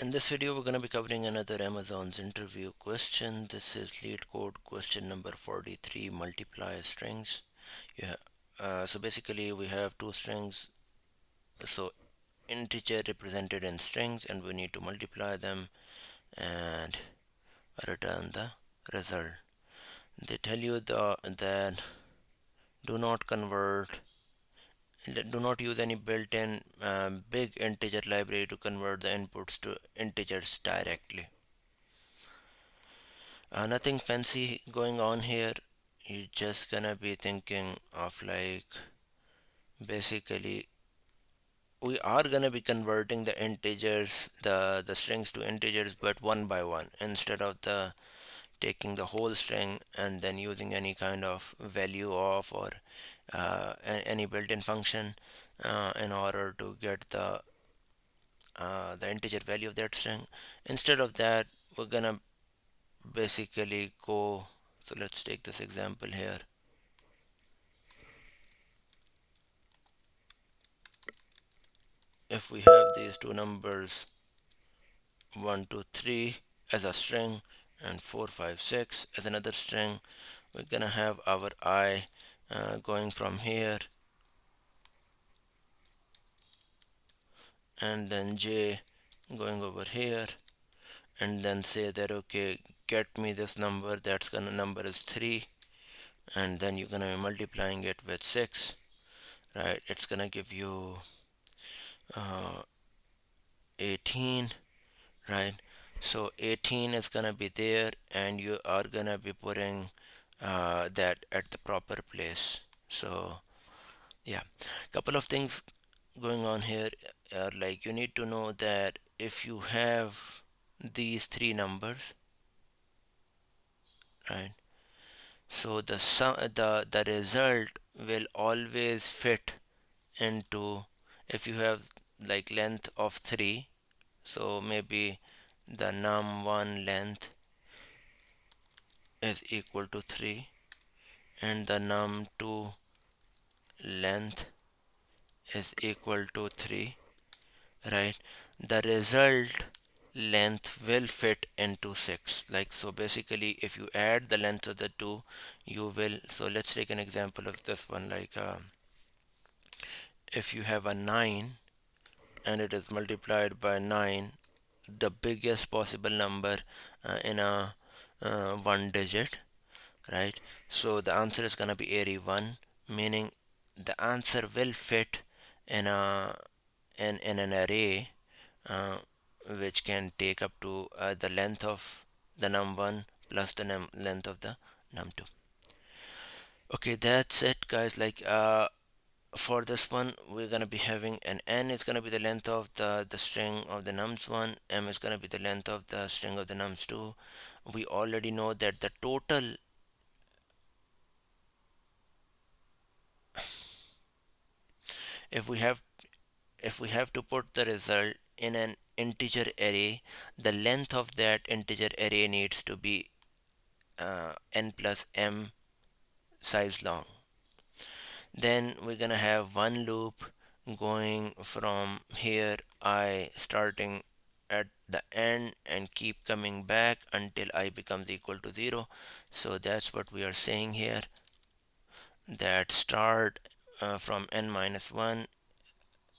In this video, we're going to be covering another Amazon's interview question. This is Leetcode question number 43, multiply strings. Yeah. So basically, we have two strings. So integer represented in strings, and we need to multiply them and return the result. They tell you that do not convert, do not use any built-in big integer library to convert the inputs to integers directly. Nothing fancy going on here. You're just gonna be thinking of like basically we are gonna be converting the integers, the strings to integers, but one by one instead of the taking the whole string and then using any kind of value of or any built-in function in order to get the integer value of that string. Instead of that, we're gonna basically go. So let's take this example here. If we have these two numbers 1 2 3 as a string and 4 5 6 as another string, we're gonna have our I going from here and then j going over here, and then say that okay, get me this number that's gonna number is 3, and then you're gonna be multiplying it with 6, right? It's gonna give you uh, 18, right? So 18 is gonna be there, and you are gonna be putting that at the proper place. So yeah, couple of things going on here are like you need to know that if you have these three numbers, right? So the sum, the result will always fit into, if you have like length of 3, so maybe the num1 length is equal to 3 and the num2 length is equal to 3, right? The result length will fit into 6. Like, so basically if you add the length of the two, you will, so let's take an example of this one, like if you have a 9 and it is multiplied by 9, the biggest possible number in a one digit, right? So the answer is gonna be 81, meaning the answer will fit in a in an array uh, which can take up to the length of the num1 plus the length of the num2. Okay, that's it, guys. Like for this one, we're gonna be having an n is gonna be the length of the string of the nums1, m is gonna be the length of the string of the nums2. We already know that the total, if we have if we have to put the result in an integer array, the length of that integer array needs to be n plus m size long. Then we're gonna have one loop going from here, I starting at the end and keep coming back until I becomes equal to 0. So that's what we are saying here, that start from n minus 1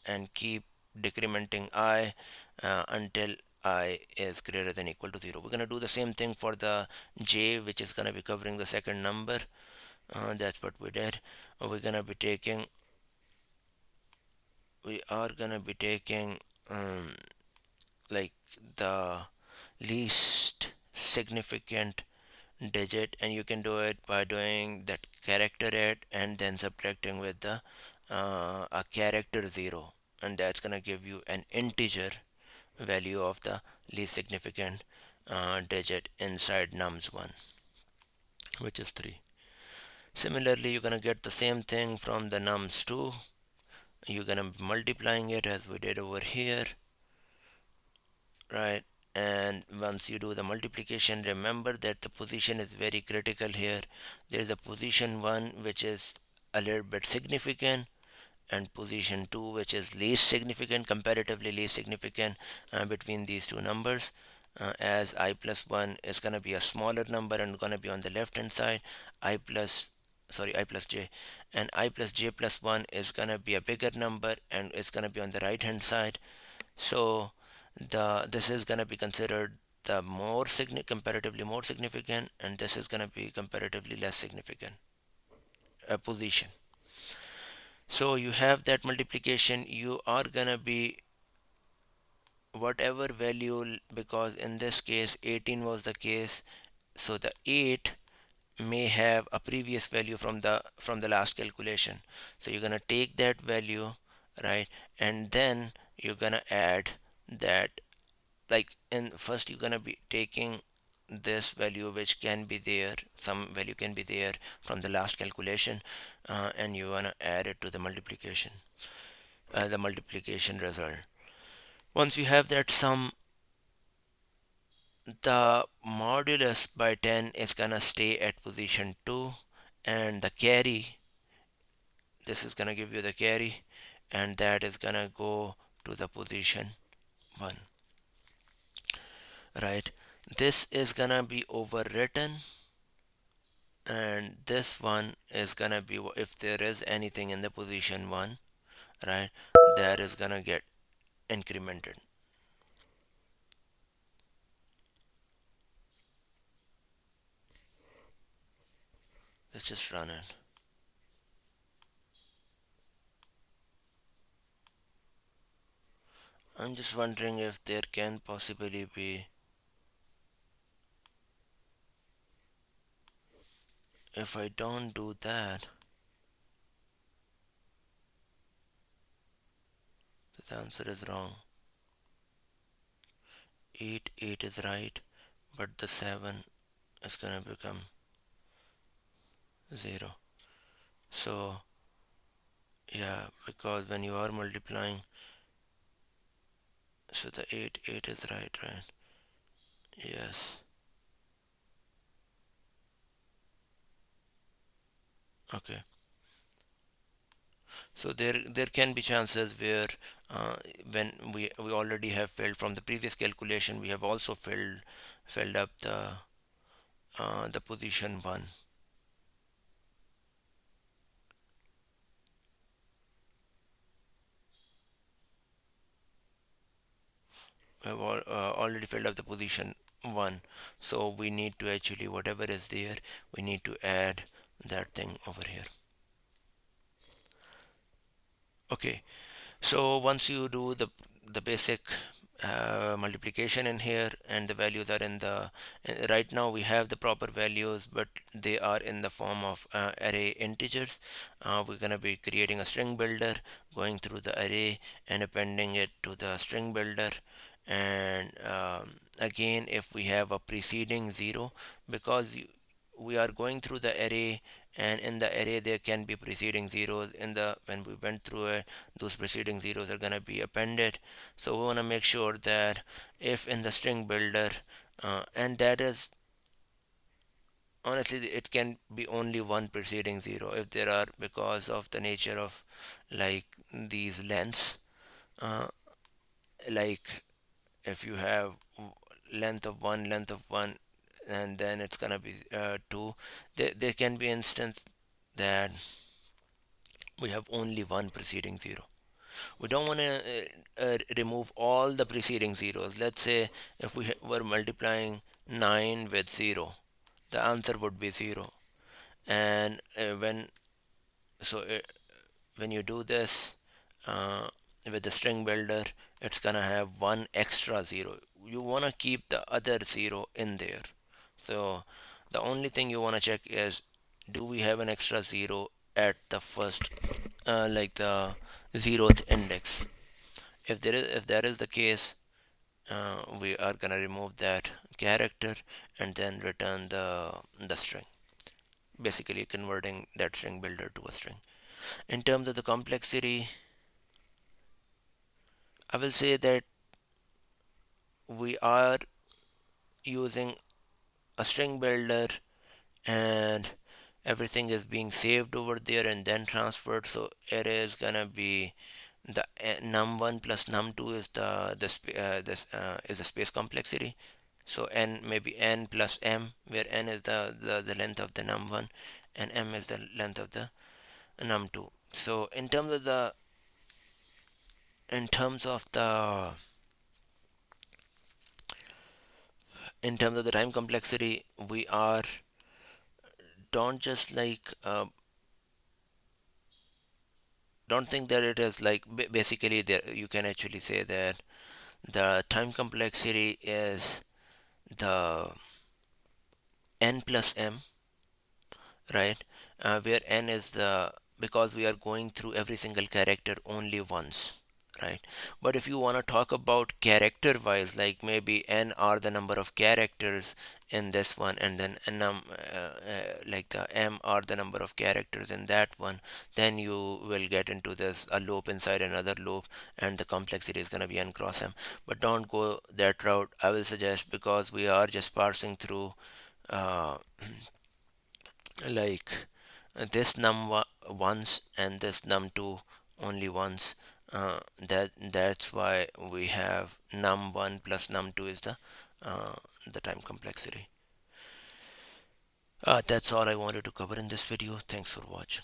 and keep decrementing I until I is greater than equal to 0. We're going to do the same thing for the j, which is going to be covering the second number. That's what we did. We're going to be taking, we are going to be taking like the least significant digit, and you can do it by doing that character at and then subtracting with the a character 0, and that's gonna give you an integer value of the least significant digit inside nums1, which is 3. Similarly, you're gonna get the same thing from the nums2. You're gonna be multiplying it as we did over here, right? And once you do the multiplication, remember that the position is very critical here. There is a position 1 which is a little bit significant, and position 2, which is least significant, comparatively least significant between these two numbers, as I plus 1 is going to be a smaller number and going to be on the left hand side, I plus I plus j, and I plus j plus 1 is going to be a bigger number and it's going to be on the right hand side. So this is going to be considered the comparatively more significant, and this is going to be comparatively less significant position. So you have that multiplication, you are gonna be whatever value, because in this case 18 was the case, so the 8 may have a previous value from the last calculation. So you're gonna take that value, right, and then you're gonna add that, like in first you're gonna be taking this value which can be there, some value can be there from the last calculation, and you wanna add it to the multiplication result. Once you have that sum, the modulus by 10 is gonna stay at position 2, and the carry, this is gonna give you the carry, and that is gonna go to the position 1, right? This is gonna be overwritten, and this one is gonna be, if there is anything in the position 1, right, that is gonna get incremented. Let's just run it. I'm just wondering if there can possibly be, if I don't do that, the answer is wrong. 8 is right, but the 7 is gonna become 0. So yeah, because when you are multiplying, so the 8 is right? Yes. Okay. So there can be chances where when we already have filled from the previous calculation, we have also filled up the position 1. We have already filled up the position 1, so we need to actually, whatever is there, we need to add that thing over here. Okay, so once you do the basic multiplication in here, and the values are in the, right now we have the proper values, but they are in the form of array integers. We're going to be creating a string builder, going through the array and appending it to the string builder. And again, if we have a preceding 0, because we are going through the array, and in the array there can be preceding zeros, in the when we went through it, those preceding zeros are going to be appended. So we want to make sure that if in the string builder, and that is, honestly, it can be only one preceding 0 if there are, because of the nature of like these lengths, uh, like if you have length of 1, and then it's gonna be 2, there can be instance that we have only one preceding 0. We don't want to remove all the preceding zeros. Let's say if we were multiplying 9 with 0, the answer would be 0. And so uh, when you do this uh, with the string builder, it's gonna have one extra 0. You want to keep the other 0 in there. So the only thing you want to check is, do we have an extra 0 at the first, like the 0th index? If that is the case, we are gonna remove that character and then return the string, basically converting that string builder to a string. In terms of the complexity, I will say that we are using a string builder, and everything is being saved over there and then transferred. So it is gonna be the num1 plus num2 is is the space complexity. So n, maybe n plus m, where n is the length of the num1 and m is the length of the num2. So in terms of the in terms of the time complexity, we are don't just like don't think that it is like basically there you can actually say that the time complexity is the n plus m, right? Where n is the, because we are going through every single character only once, right? But if you want to talk about character wise, like maybe n are the number of characters in this one, and then like the m are the number of characters in that one, then you will get into this a loop inside another loop, and the complexity is going to be n cross m. But don't go that route, I will suggest, because we are just parsing through uh, like this once and this num2 only once. That's why we have num1 plus num2 is the time complexity. That's all I wanted to cover in this video. Thanks for watching.